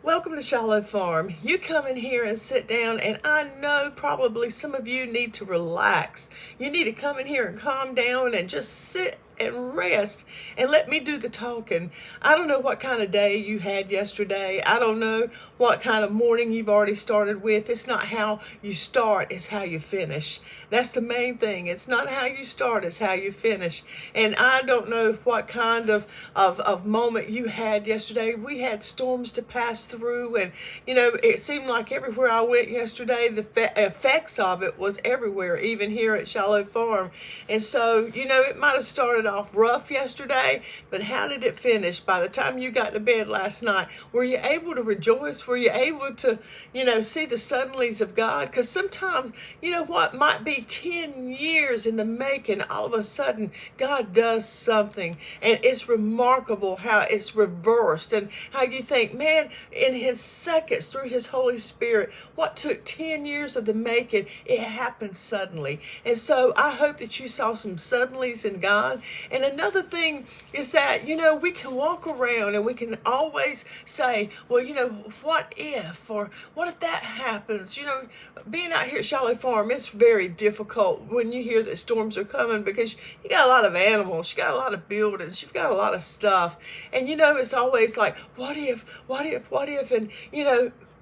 Welcome to Shiloh Farm. You come in here and sit down, and I know probably some of you need to relax. You need to come in here and calm down and just sit and rest and let me do the talking. I don't know what kind of day you had yesterday. I don't know what kind of morning you've already started with. It's not how you start, it's how you finish. That's the main thing. It's not how you start, it's how you finish. And I don't know what kind of moment you had yesterday. We had storms to pass through, and it seemed like everywhere I went yesterday, the effects of it was everywhere, even here at Shiloh Farm. And so, it might have started off rough yesterday, but how did it finish? By the time you got to bed last night, were you able to rejoice? Were you able to, see the suddenlies of God? Because sometimes, what might be 10 years in the making, all of a sudden, God does something, and it's remarkable how it's reversed, and how you think, man, in His seconds, through His Holy Spirit, what took 10 years of the making, it happened suddenly. And so I hope that you saw some suddenlies in God. And another thing is that, we can walk around and we can always say, well, what if, or what if that happens? Being out here at Shiloh Farm, it's very difficult when you hear that storms are coming, because you got a lot of animals, you got a lot of buildings, you've got a lot of stuff. And, it's always like, what if, and,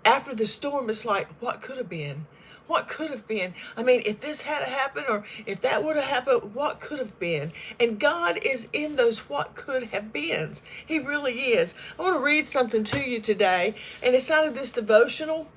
after the storm, it's like, what could have been? What could have been? I mean, if this had happened, or if that would have happened, what could have been? And God is in those what could have beens. He really is. I want to read something to you today, and it's out of this devotional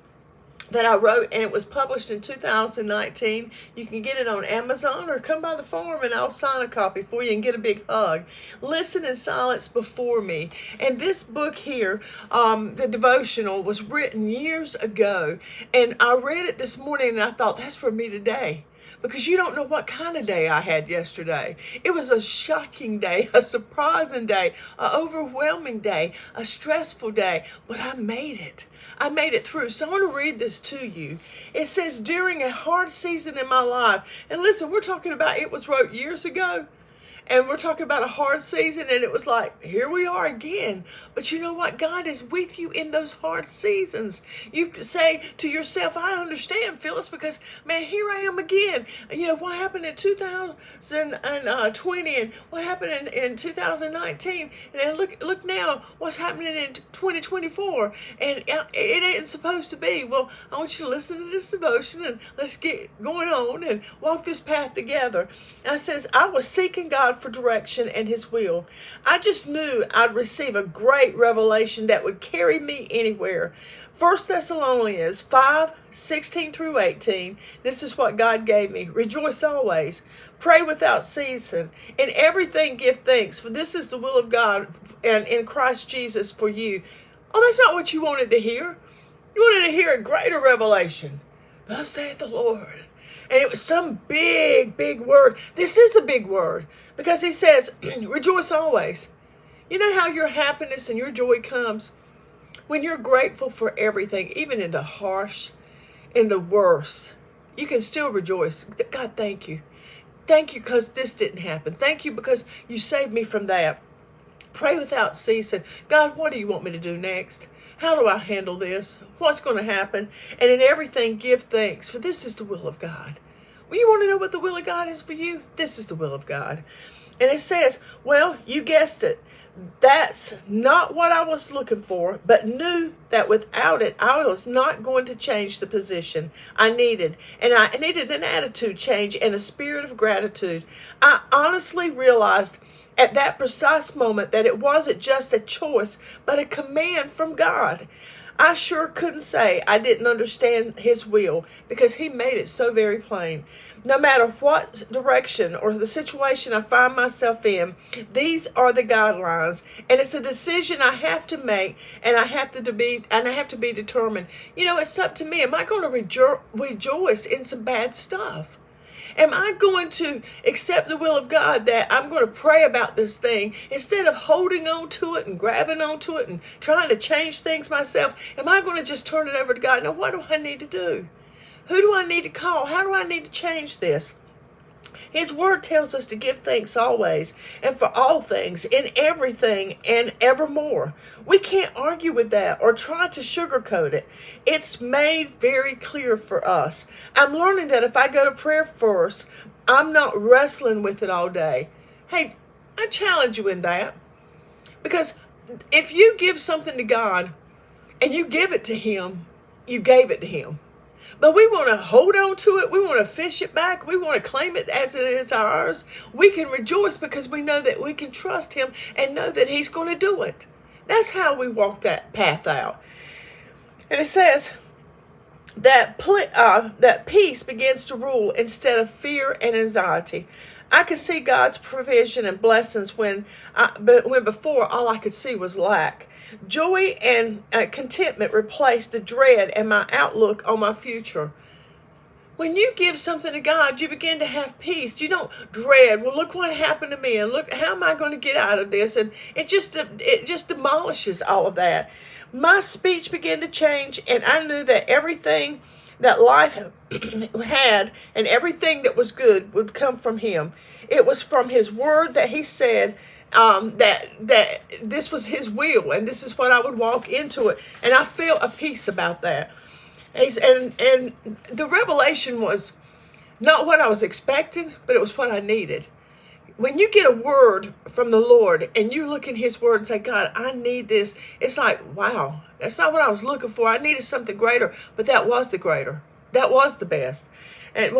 that I wrote, and it was published in 2019. You can get it on Amazon, or come by the farm and I'll sign a copy for you and get a big hug. Listen in silence before me. And this book here, the devotional, was written years ago, and I read it this morning and I thought, that's for me today. Because you don't know what kind of day I had yesterday. It was a shocking day, a surprising day, an overwhelming day, a stressful day, but I made it. I made it through. So I want to read this to you. It says, during a hard season in my life, and listen, we're talking about, it was wrote years ago, and we're talking about a hard season, and it was like, here we are again. But you know what? God is with you in those hard seasons. You say to yourself, I understand, Phyllis, because, man, here I am again. What happened in 2020, and what happened in 2019, and look now, what's happening in 2024, and it ain't supposed to be. Well, I want you to listen to this devotion, and let's get going on and walk this path together. And it says, I was seeking God for direction and His will. I just knew I'd receive a great revelation that would carry me anywhere. 1 Thessalonians 5:16 through 18. This is what God gave me. Rejoice always. Pray without ceasing. In everything give thanks, for this is the will of God and in Christ Jesus for you. Oh, that's not what you wanted to hear. You wanted to hear a greater revelation. Thus saith the Lord. And it was some big, big word. This is a big word, because He says, rejoice always. You know how your happiness and your joy comes? When you're grateful for everything, even in the harsh, in the worst, you can still rejoice. God, thank you. Thank you because this didn't happen. Thank you because you saved me from that. Pray without ceasing. God, what do you want me to do next? How do I handle this? What's going to happen? And in everything, give thanks, for this is the will of God. Well, you want to know what the will of God is for you? This is the will of God. And it says, well, you guessed it. That's not what I was looking for, but knew that without it, I was not going to change the position I needed. And I needed an attitude change and a spirit of gratitude. I honestly realized at that precise moment that it wasn't just a choice, but a command from God. I sure couldn't say I didn't understand His will, because He made it so very plain. No matter what direction or the situation I find myself in, these are the guidelines, and it's a decision I have to make, and I have to be determined. It's up to me. Am I going to rejoice in some bad stuff? Am I going to accept the will of God that I'm going to pray about this thing instead of holding on to it and grabbing onto it and trying to change things myself? Am I going to just turn it over to God? Now, what do I need to do? Who do I need to call? How do I need to change this? His word tells us to give thanks always and for all things, in everything and evermore. We can't argue with that or try to sugarcoat it. It's made very clear for us. I'm learning that if I go to prayer first, I'm not wrestling with it all day. Hey, I challenge you in that. Because if you give something to God and you give it to Him, you gave it to Him. But we want to hold on to it. We want to fish it back. We want to claim it as it is ours. We can rejoice because we know that we can trust Him and know that He's going to do it. That's how we walk that path out. And it says that peace begins to rule instead of fear and anxiety. I could see God's provision and blessings when before all I could see was lack. Joy and contentment replaced the dread and my outlook on my future. When you give something to God, you begin to have peace. You don't dread, well, look what happened to me, and look, how am I going to get out of this? And it just demolishes all of that. My speech began to change, and I knew that everything that life had and everything that was good would come from Him. It was from His word that He said that this was His will, and this is what I would walk into it. And I felt a peace about that. And the revelation was not what I was expecting, but it was what I needed. When you get a word from the Lord and you look in His word and say, God, I need this, it's like, wow, that's not what I was looking for. I needed something greater, but that was the greater. That was the best. And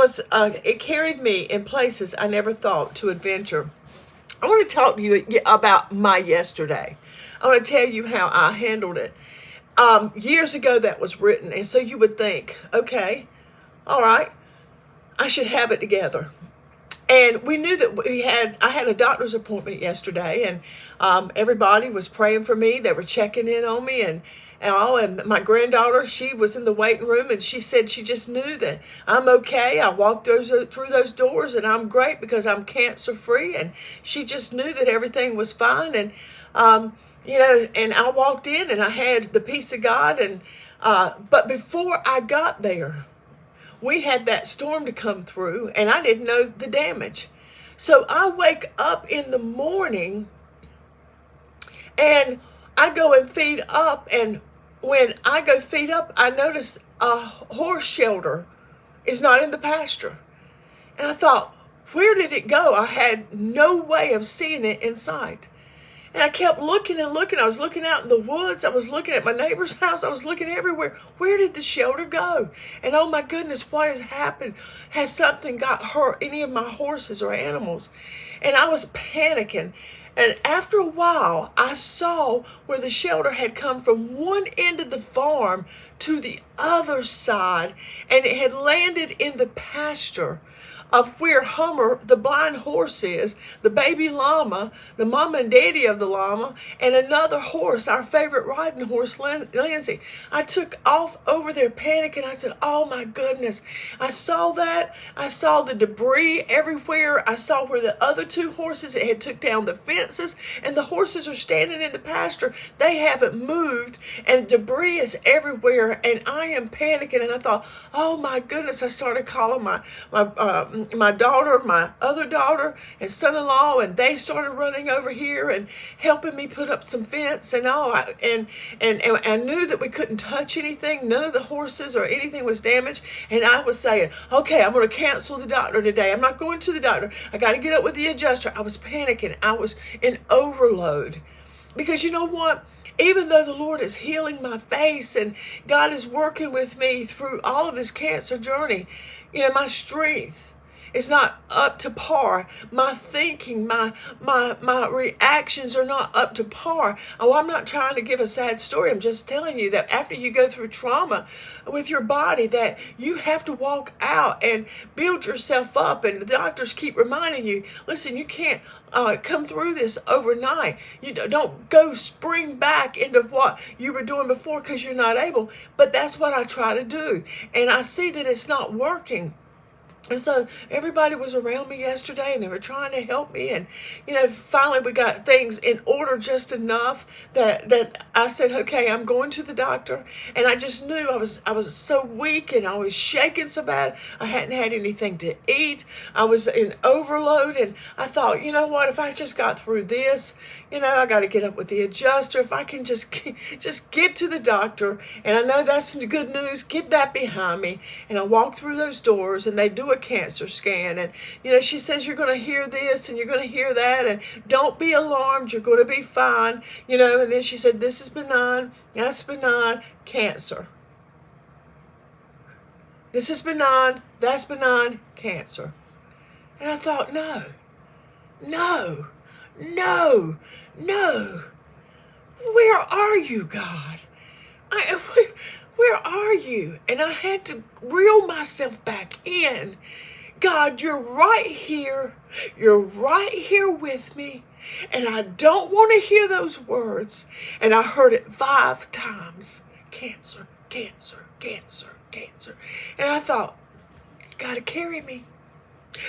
it carried me in places I never thought to adventure. I want to talk to you about my yesterday. I want to tell you how I handled it. Years ago that was written, and so you would think, okay, all right, I should have it together. And we knew that I had a doctor's appointment yesterday, and everybody was praying for me. They were checking in on me, and my granddaughter, she was in the waiting room, and she said she just knew that I'm okay. I walked through those doors, and I'm great because I'm cancer free. And she just knew that everything was fine. And and I walked in, and I had the peace of God. And but before I got there, we had that storm to come through, and I didn't know the damage. So I wake up in the morning, and I go and feed up, and when I go feed up, I notice a horse shelter is not in the pasture. And I thought, where did it go? I had no way of seeing it in sight. And I kept looking and looking. I was looking out in the woods. I was looking at my neighbor's house. I was looking everywhere. Where did the shelter go? And oh my goodness, what has happened? Has something got hurt? Any of my horses or animals? And I was panicking. And after a while, I saw where the shelter had come from one end of the farm to the other side, and it had landed in the pasture of where Hummer, the blind horse, is, the baby llama, the mama and daddy of the llama, and another horse, our favorite riding horse, Lindsay. I took off over there panicking. I said, oh my goodness. I saw that. I saw the debris everywhere. I saw where the other two horses, it had took down the fences, and the horses are standing in the pasture. They haven't moved, and debris is everywhere, and I am panicking. And I thought, oh my goodness. I started calling my daughter, my other daughter, and son-in-law, and they started running over here and helping me put up some fence and all. And I knew that we couldn't touch anything. None of the horses or anything was damaged. And I was saying, okay, I'm going to cancel the doctor today. I'm not going to the doctor. I got to get up with the adjuster. I was panicking. I was in overload. Because you know what? Even though the Lord is healing my face and God is working with me through all of this cancer journey, my strength is not up to par. My thinking, my reactions are not up to par. Oh, I'm not trying to give a sad story. I'm just telling you that after you go through trauma with your body, that you have to walk out and build yourself up. And the doctors keep reminding you, listen, you can't come through this overnight. You don't go spring back into what you were doing before because you're not able. But that's what I try to do. And I see that it's not working. And so everybody was around me yesterday and they were trying to help me. And, finally we got things in order just enough that I said, okay, I'm going to the doctor. And I just knew I was so weak and I was shaking so bad. I hadn't had anything to eat. I was in overload. And I thought, you know what, if I just got through this, I got to get up with the adjuster. If I can just get to the doctor, and I know that's the good news, get that behind me. And I walk through those doors and they do a cancer scan. And, she says, you're going to hear this and you're going to hear that. And don't be alarmed. You're going to be fine. And then she said, this is benign. That's benign. Cancer. This is benign. That's benign. Cancer. And I thought, no. Where are you, God? Where are you? And I had to reel myself back in. God, you're right here. You're right here with me. And I don't want to hear those words. And I heard it 5 times. Cancer, cancer, cancer, cancer. And I thought, God to carry me.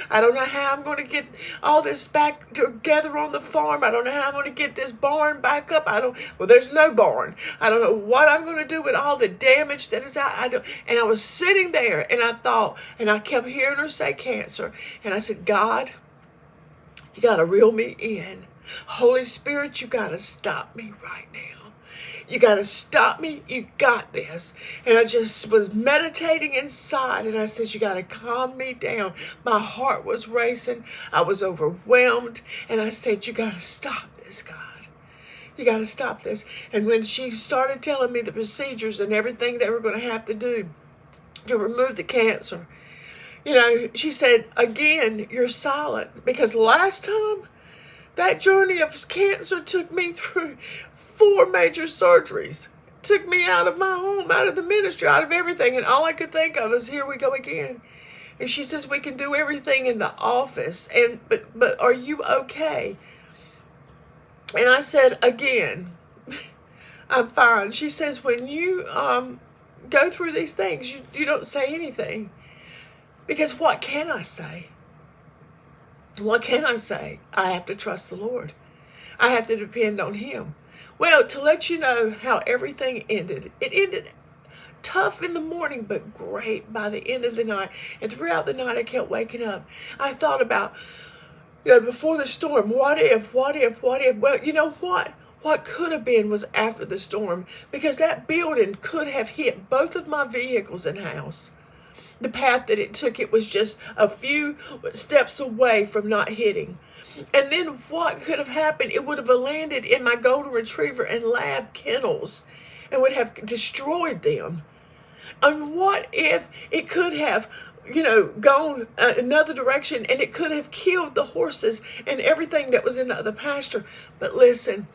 I don't know how I'm going to get all this back together on the farm. I don't know how I'm going to get this barn back up. Well, there's no barn. I don't know what I'm going to do with all the damage that is out. And I was sitting there and I thought, and I kept hearing her say cancer. And I said, God, you got to reel me in. Holy Spirit, you got to stop me right now. You got to stop me. You got this. And I just was meditating inside. And I said, you got to calm me down. My heart was racing. I was overwhelmed. And I said, you got to stop this, God. You got to stop this. And when she started telling me the procedures and everything they were going to have to do to remove the cancer, she said, again, you're silent. Because last time, that journey of cancer took me through 4 major surgeries. Took me out of my home, out of the ministry, out of everything. And all I could think of is, here we go again. And she says, we can do everything in the office. But are you okay? And I said, again, I'm fine. She says, when you go through these things, you don't say anything. Because what can I say? What can I say? I have to trust the Lord. I have to depend on Him. Well, to let you know how everything ended, it ended tough in the morning, but great by the end of the night. And throughout the night, I kept waking up. I thought about, before the storm, what if? Well, you know what? What could have been was after the storm, because that building could have hit both of my vehicles and house. The path that it took, it was just a few steps away from not hitting. And then what could have happened? It would have landed in my golden retriever and lab kennels and would have destroyed them. And what if it could have, gone another direction and it could have killed the horses and everything that was in the pasture? But listen,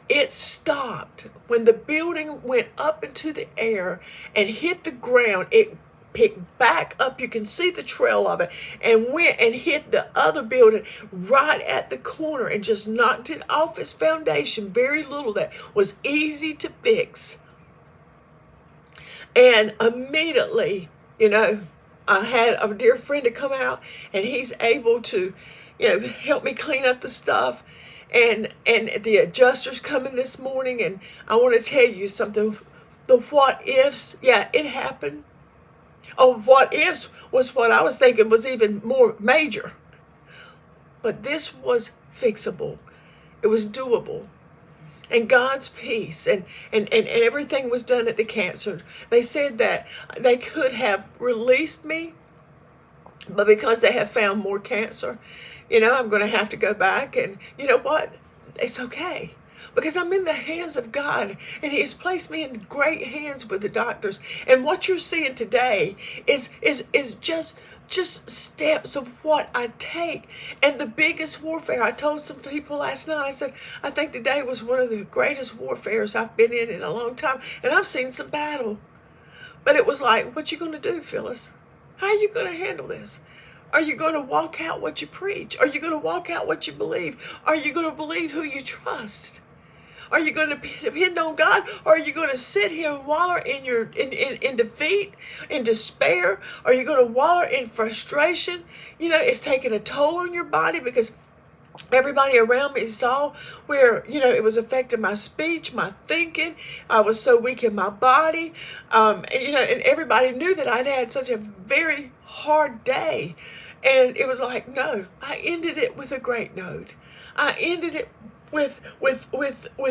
it stopped. When the building went up into the air and hit the ground, it picked back up. You can see the trail of it, and went and hit the other building right at the corner and just knocked it off its foundation. Very little that was easy to fix. And immediately, I had a dear friend to come out, and he's able to, help me clean up the stuff. And the adjuster's coming this morning, and I want to tell you something. The what ifs, yeah, it happened. Oh, what ifs was what I was thinking was even more major. But this was fixable. It was doable. And God's peace and everything was done at the cancer. They said that they could have released me, but because they have found more cancer, I'm going to have to go back. And you know what? It's okay. Because I'm in the hands of God, and He has placed me in great hands with the doctors. And what you're seeing today is just steps of what I take. And the biggest warfare, I told some people last night, I said, I think today was one of the greatest warfares I've been in a long time. And I've seen some battle. But it was like, what you going to do, Phyllis? How are you going to handle this? Are you going to walk out what you preach? Are you going to walk out what you believe? Are you going to believe who you trust? Are you going to depend on God? Or are you going to sit here and wallow in defeat, in despair? Are you going to wallow in frustration? It's taking a toll on your body because everybody around me saw where, it was affecting my speech, my thinking. I was so weak in my body. And everybody knew that I'd had such a very hard day. And it was like, no, I ended it with a great note. I ended it with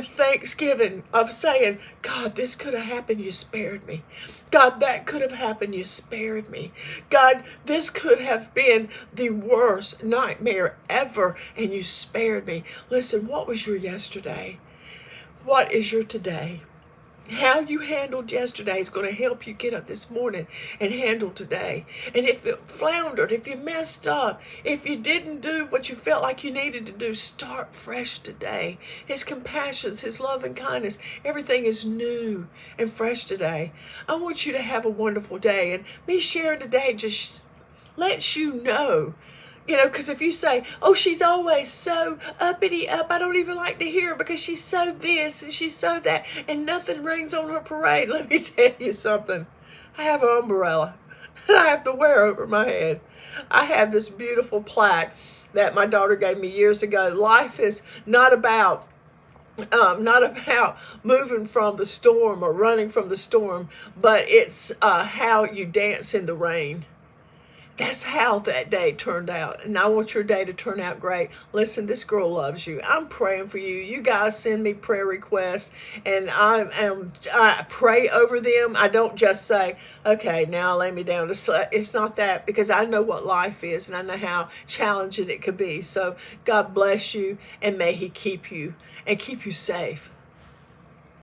thanksgiving of saying, God, this could have happened, you spared me. God, that could have happened, you spared me. God, this could have been the worst nightmare ever, and you spared me. Listen, what was your yesterday? What is your today? How you handled yesterday is going to help you get up this morning and handle today. And if it floundered, if you messed up, if you didn't do what you felt like you needed to do, start fresh today. His compassions, His love and kindness, everything is new and fresh today. I want you to have a wonderful day. And me sharing today just lets you know. Because if you say, oh, she's always so uppity up, I don't even like to hear her because she's so this and she's so that, and nothing rings on her parade. Let me tell you something. I have an umbrella that I have to wear over my head. I have this beautiful plaque that my daughter gave me years ago. Life is not about moving from the storm or running from the storm, but it's how you dance in the rain. That's how that day turned out. And I want your day to turn out great. Listen, this girl loves you. I'm praying for you. You guys send me prayer requests, and I pray over them. I don't just say, okay, now lay me down to sleep. It's not that, because I know what life is, and I know how challenging it could be. So God bless you, and may He keep you and keep you safe.